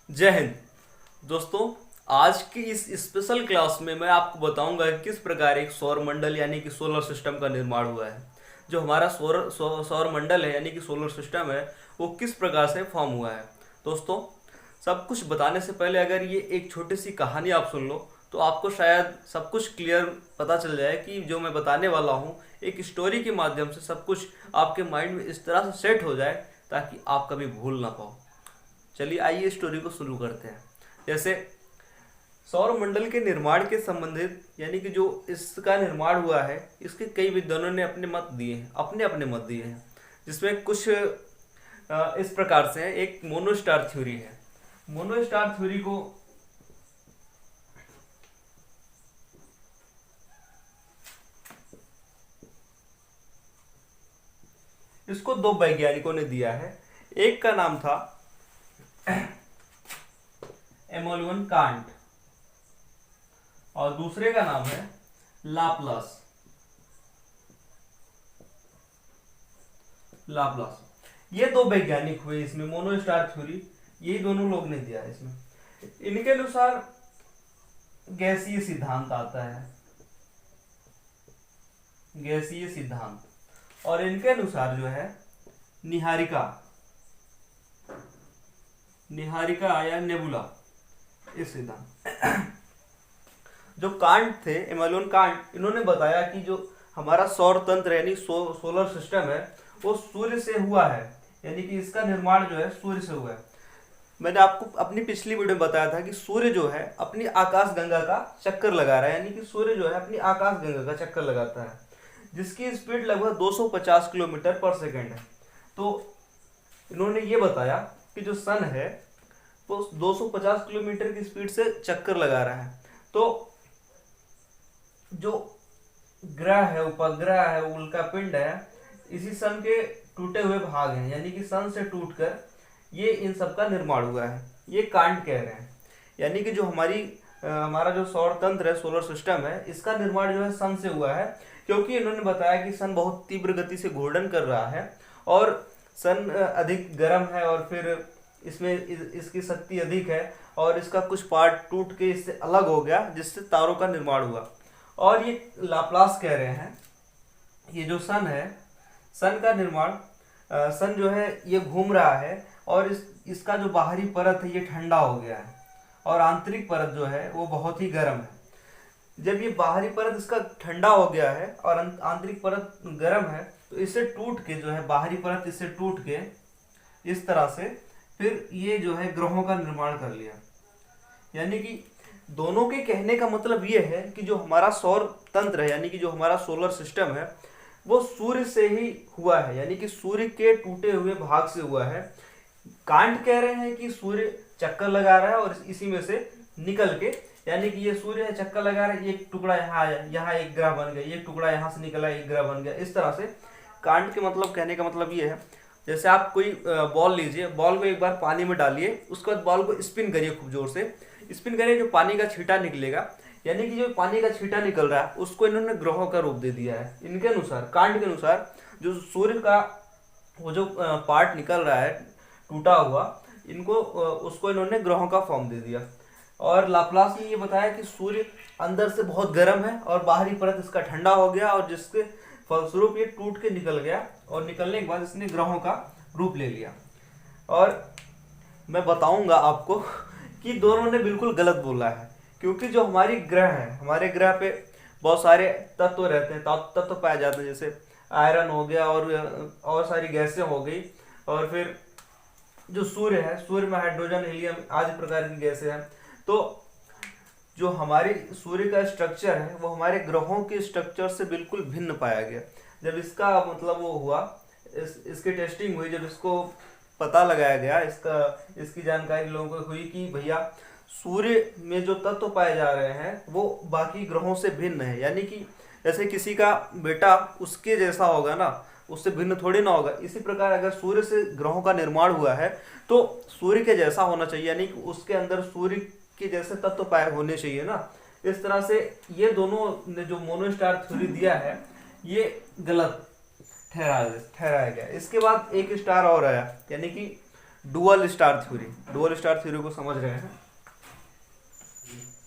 जय हिंद दोस्तों। आज की इस स्पेशल क्लास में मैं आपको बताऊंगा कि किस प्रकार एक सौर मंडल यानी कि सोलर सिस्टम का निर्माण हुआ है। जो हमारा सौर मंडल है यानी कि सोलर सिस्टम है, वो किस प्रकार से फॉर्म हुआ है। दोस्तों, सब कुछ बताने से पहले अगर ये एक छोटी सी कहानी आप सुन लो तो आपको शायद सब कुछ क्लियर पता चल जाए कि जो मैं बताने वाला हूँ एक स्टोरी के माध्यम से सब कुछ आपके माइंड में इस तरह से सेट हो जाए ताकि आप कभी भूल ना पाओ। चलिए आइए स्टोरी को शुरू करते हैं। जैसे सौर मंडल के निर्माण के संबंधित यानी कि जो इसका निर्माण हुआ है, इसके कई विद्वानों ने अपने मत दिए हैं, अपने अपने मत दिए हैं। जिसमें कुछ इस प्रकार से है। एक मोनोस्टार थ्योरी है। मोनोस्टार थ्योरी को इसको दो वैज्ञानिकों ने दिया है। एक का नाम था एमोल्वन कांट और दूसरे का नाम है लाप्लास। लाप्लास ये दो वैज्ञानिक हुए इसमें मोनोस्टार थ्योरी, ये दोनों लोग ने दिया है इसमें। इनके अनुसार गैसीय सिद्धांत आता है, गैसीय सिद्धांत। और इनके अनुसार जो है निहारिका, निहारिका या नेबुला, इस सिद्धांत। जो कांट थे, इमैनुअल कांट, इन्होंने बताया कि जो हमारा सौर तंत्र यानी सोलर सिस्टम है वो सूर्य से हुआ है, यानी कि इसका निर्माण जो है सूर्य से हुआ है। मैंने आपको अपनी पिछली वीडियो में बताया था कि सूर्य जो है अपनी आकाश गंगा का चक्कर लगा रहा है, यानी कि सूर्य जो है अपनी आकाश गंगा का चक्कर लगाता है, जिसकी स्पीड लगभग 250 किलोमीटर पर सेकेंड है। तो इन्होंने ये बताया कि जो सन है वो 250 किलोमीटर की स्पीड से चक्कर लगा रहा है। तो जो ग्रह है, उपग्रह है, उल्का पिंड है, इसी सन के टूटे हुए भाग हैं, यानी कि सन से टूटकर ये इन सब का निर्माण हुआ है, ये कांट कह रहे हैं। यानी कि जो हमारा जो सौर तंत्र है, सोलर सिस्टम है, इसका निर्माण जो है सन से हुआ है, क्योंकि इन्होंने बताया कि सन बहुत तीव्र गति से घूर्णन कर रहा है और सन अधिक गर्म है और फिर इसमें इसकी शक्ति अधिक है और इसका कुछ पार्ट टूट के इससे अलग हो गया, जिससे तारों का निर्माण हुआ। और ये लाप्लास कह रहे हैं ये जो सन है, सन का निर्माण, सन जो है ये घूम रहा है और इसका जो बाहरी परत है ये ठंडा हो गया है और आंतरिक परत जो है वो बहुत ही गर्म है। जब ये बाहरी परत इसका ठंडा हो गया है और आंतरिक परत गर्म है तो इससे टूट के जो है बाहरी परत इससे टूट के इस तरह से फिर ये जो है ग्रहों का निर्माण कर लिया। यानी कि दोनों के कहने का मतलब ये है कि जो हमारा सौर तंत्र है यानी कि जो हमारा सोलर सिस्टम है वो सूर्य से ही हुआ है, यानी कि सूर्य के टूटे हुए भाग से हुआ है। कांट कह रहे हैं कि सूर्य चक्कर लगा रहा है और इसी में से निकल के, यानी कि ये सूर्य है चक्कर लगा रहा है, एक टुकड़ा यहाँ आया, यहाँ एक ग्रह बन गया, एक टुकड़ा यहाँ से निकला एक ग्रह बन गया। इस तरह से कांट के मतलब कहने का मतलब ये है, जैसे आप कोई बॉल लीजिए, बॉल को एक बार पानी में डालिए, उसके बाद बॉल को स्पिन करिए, खूब जोर से स्पिन करिए, जो पानी का छींटा निकलेगा, यानी कि जो पानी का छींटा निकल रहा है उसको इन्होंने ग्रहों का रूप दे दिया है। इनके अनुसार, कांट के अनुसार, जो सूर्य का वो जो पार्ट निकल रहा है टूटा हुआ, इनको उसको इन्होंने ग्रहों का फॉर्म दे दिया। और लाप्लास ने ये बताया कि सूर्य अंदर से बहुत गर्म है और बाहरी परत इसका ठंडा हो गया और जिसके फलस्वरूप ये टूट के निकल गया और निकलने के बाद इसने ग्रहों का रूप ले लिया। और मैं बताऊंगा आपको कि दोनों ने बिल्कुल गलत बोला है, क्योंकि जो हमारी ग्रह है, हमारे ग्रह पे बहुत सारे तत्व रहते हैं, तत्व पाए जाते हैं, जैसे आयरन हो गया और सारी गैसें हो गई। और फिर जो सूर्य है, सूर्य में हाइड्रोजन, हीलियम आदि प्रकार की गैसें हैं। तो जो हमारी सूर्य का स्ट्रक्चर है वो हमारे ग्रहों के स्ट्रक्चर से बिल्कुल भिन्न पाया गया। जब इसका मतलब वो हुआ, इसकी टेस्टिंग हुई, जब इसको पता लगाया गया, इसकी जानकारी लोगों को हुई कि भैया सूर्य में जो तत्व पाए जा रहे हैं वो बाकी ग्रहों से भिन्न है। यानी कि जैसे किसी का बेटा उसके जैसा होगा ना, उससे भिन्न थोड़ी ना होगा। इसी प्रकार अगर सूर्य से ग्रहों का निर्माण हुआ है तो सूर्य के जैसा होना चाहिए, यानी कि उसके अंदर सूर्य के जैसे तत्व पाए होने चाहिए ना। इस तरह से ये दोनों ने जो मोनोस्टार थ्योरी दिया है ये गलत ठहराया गया। इसके बाद एक स्टार और आया, यानी कि dual star theory. Dual star theory को समझ रहे हैं?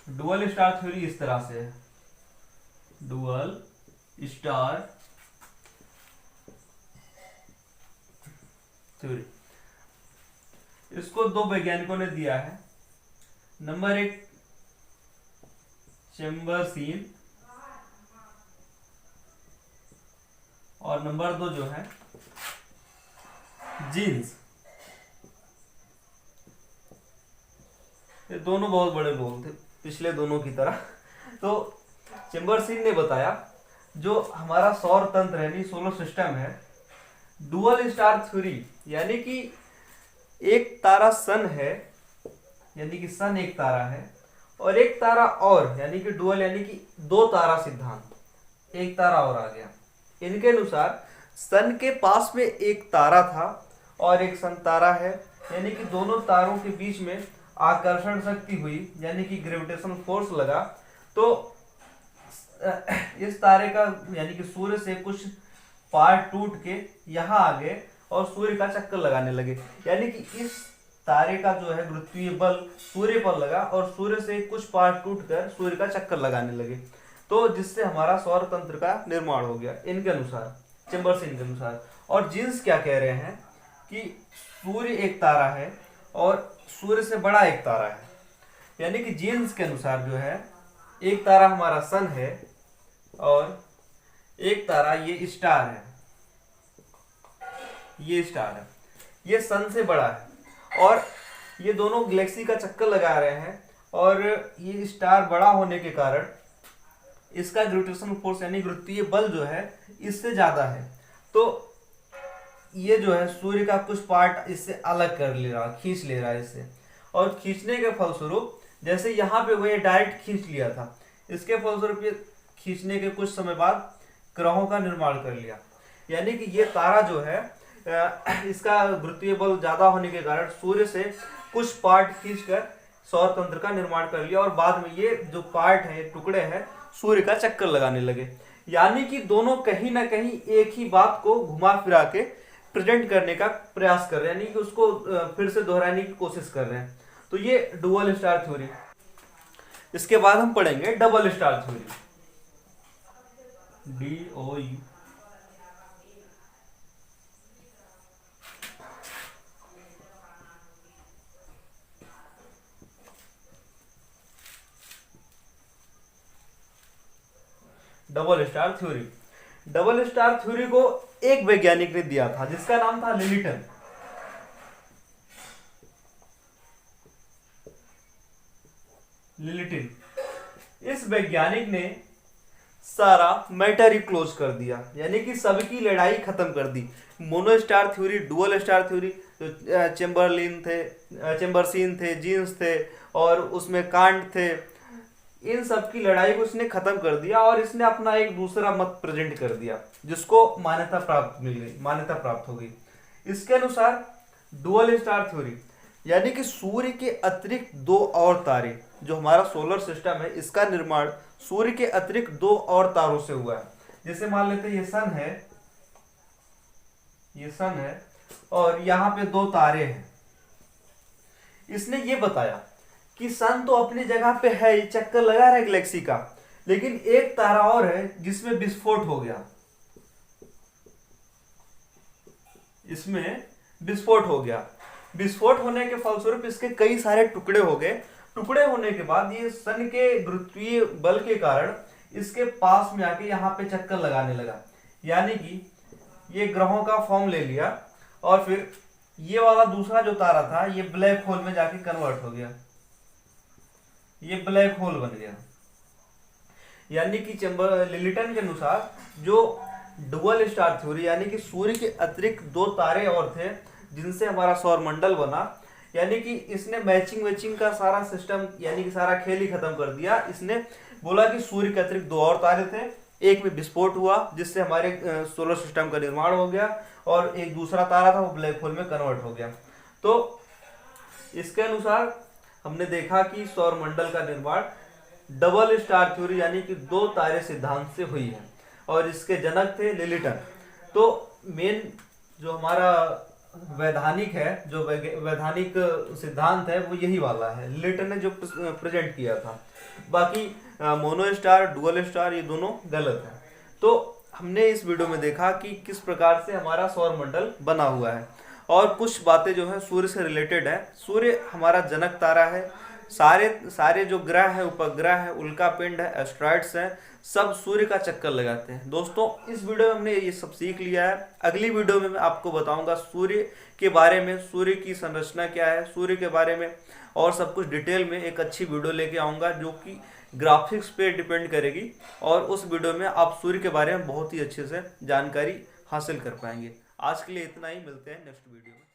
डुअल स्टार थ्योरी इस तरह से है। डुअल स्टार थ्योरी, इसको दो वैज्ञानिकों ने दिया है। नंबर 1 चैम्बर्सन और नंबर 2 जो है जीन्स। ये दोनों बहुत बड़े लोग थे, पिछले दोनों की तरह। तो चैम्बर्सन ने बताया जो हमारा सौर तंत्र यानी सोलर सिस्टम है, डुअल स्टार थ्योरी, यानी कि एक तारा सन है, यानी कि सन एक तारा है, और एक तारा और यानी कि डुअल यानी कि दो तारा सिद्धांत, एक तारा और आ गया। इनके अनुसार सन के पास में एक तारा था और एक सन तारा है, यानी कि दोनों तारों के बीच में आकर्षण शक्ति हुई, यानी कि ग्रेविटेशन फोर्स लगा, तो इस तारे का यानी कि सूर्य से कुछ पार्ट टूट के यहाँ आ गए और सूर्य का चक्कर लगाने लगे। यानी कि इस तारे का जो है गुरुत्वीय बल सूर्य पर लगा और सूर्य से कुछ पार्ट टूटकर सूर्य का चक्कर लगाने लगे, तो जिससे हमारा सौर तंत्र का निर्माण हो गया, इनके अनुसार, चैम्बर्सन के अनुसार। और जीन्स क्या कह रहे हैं कि सूर्य एक तारा है और सूर्य से बड़ा एक तारा है, यानी कि जीन्स के अनुसार जो है एक तारा हमारा सन है और एक तारा ये स्टार है, ये स्टार है, ये सन से बड़ा है और ये दोनों गैलेक्सी का चक्कर लगा रहे हैं, और ये स्टार बड़ा होने के कारण इसका ग्रेविटेशन फोर्स यानी गुरुत्वीय बल जो है इससे ज्यादा है, तो ये जो है सूर्य का कुछ पार्ट इससे अलग कर ले रहा, खींच ले रहा है इससे, और खींचने के फलस्वरूप जैसे यहाँ पे वो ये डायरेक्ट खींच लिया था, इसके फलस्वरूप ये खींचने के कुछ समय बाद ग्रहों का निर्माण कर लिया। यानी कि ये तारा जो है इसका गुरुत्वीय बल ज्यादा होने के कारण सूर्य से कुछ पार्ट खींचकर सौर तंत्र का निर्माण कर लिया, और बाद में ये जो पार्ट है, टुकड़े हैं, सूर्य का चक्कर लगाने लगे। यानी कि दोनों कहीं ना कहीं एक ही बात को घुमा फिरा के प्रेजेंट करने का प्रयास कर रहे हैं, यानी कि उसको फिर से दोहराने की कोशिश कर रहे हैं। तो ये डुअल स्टार थ्योरी। इसके बाद हम पढ़ेंगे double star theory. DOU। Double star theory. Double star theory को एक वैज्ञानिक ने दिया था जिसका नाम था लिलिटन। इस वैज्ञानिक ने सारा मैटर ही क्लोज कर दिया, यानी कि सबकी लड़ाई खत्म कर दी। Mono star theory, dual star theory, जो चैम्बर्सन थे, जीन्स थे और उसमें कांट थे, इन सब की लड़ाई को इसने खत्म कर दिया और इसने अपना एक दूसरा मत प्रेजेंट कर दिया जिसको मान्यता प्राप्त मिल गई, मान्यता प्राप्त हो गई। इसके अनुसार डुअल स्टार थ्योरी, यानी कि सूर्य के अतिरिक्त दो और तारे, जो हमारा सोलर सिस्टम है इसका निर्माण सूर्य के अतिरिक्त दो और तारों से हुआ है। जैसे मान लेते हैं ये सन है, ये सन है और यहाँ पे दो तारे हैं। इसने ये बताया कि सन तो अपनी जगह पे है, ये चक्कर लगा रहा है गैलेक्सी का, लेकिन एक तारा और है जिसमें विस्फोट हो गया, इसमें विस्फोट हो गया। विस्फोट होने के फलस्वरूप इसके कई सारे टुकड़े हो गए। टुकड़े होने के बाद ये सन के गुरुत्वीय बल के कारण इसके पास में आके यहाँ पे चक्कर लगाने लगा, यानी कि ये ग्रहों का फॉर्म ले लिया और फिर ये वाला दूसरा जो तारा था ये ब्लैक होल में जाके कन्वर्ट हो गया, ये ब्लैक होल बन गया। यानी कि लिलिटन के अनुसार जो डुअल स्टार थ्योरी, यानी कि सूर्य के अतिरिक्त दो तारे और थे जिनसे हमारा सौर मंडल बना, यानी कि इसने मैचिंग का सारा सिस्टम यानी कि सारा खेल ही खत्म कर दिया। इसने बोला कि सूर्य के अतिरिक्त दो और तारे थे, एक में विस्फोट हुआ जिससे हमारे सोलर सिस्टम का निर्माण हो गया और एक दूसरा तारा था वो ब्लैक होल में कन्वर्ट हो गया। तो इसके अनुसार हमने देखा कि सौर मंडल का निर्माण डबल स्टार थ्योरी यानी कि दो तारे सिद्धांत से हुई है और इसके जनक थे लिलिटन। तो मेन जो हमारा वैधानिक है, जो वैधानिक सिद्धांत है वो यही वाला है, न्यूटन ने जो प्रेजेंट किया था। बाकी मोनो स्टार, डुअल स्टार ये दोनों गलत है। तो हमने इस वीडियो में देखा कि किस प्रकार से हमारा सौर मंडल बना हुआ है, और कुछ बातें जो है सूर्य से रिलेटेड है। सूर्य हमारा जनक तारा है। सारे सारे जो ग्रह है, उपग्रह है, उल्का पिंड है, एस्ट्रॉइड्स हैं, सब सूर्य का चक्कर लगाते हैं। दोस्तों इस वीडियो में हमने ये सब सीख लिया है। अगली वीडियो में मैं आपको बताऊंगा सूर्य के बारे में, सूर्य की संरचना क्या है, सूर्य के बारे में और सब कुछ डिटेल में एक अच्छी वीडियो लेके आऊँगा जो कि ग्राफिक्स पे डिपेंड करेगी, और उस वीडियो में आप सूर्य के बारे में बहुत ही अच्छे से जानकारी हासिल कर पाएंगे। आज के लिए इतना ही, मिलते हैं नेक्स्ट वीडियो में।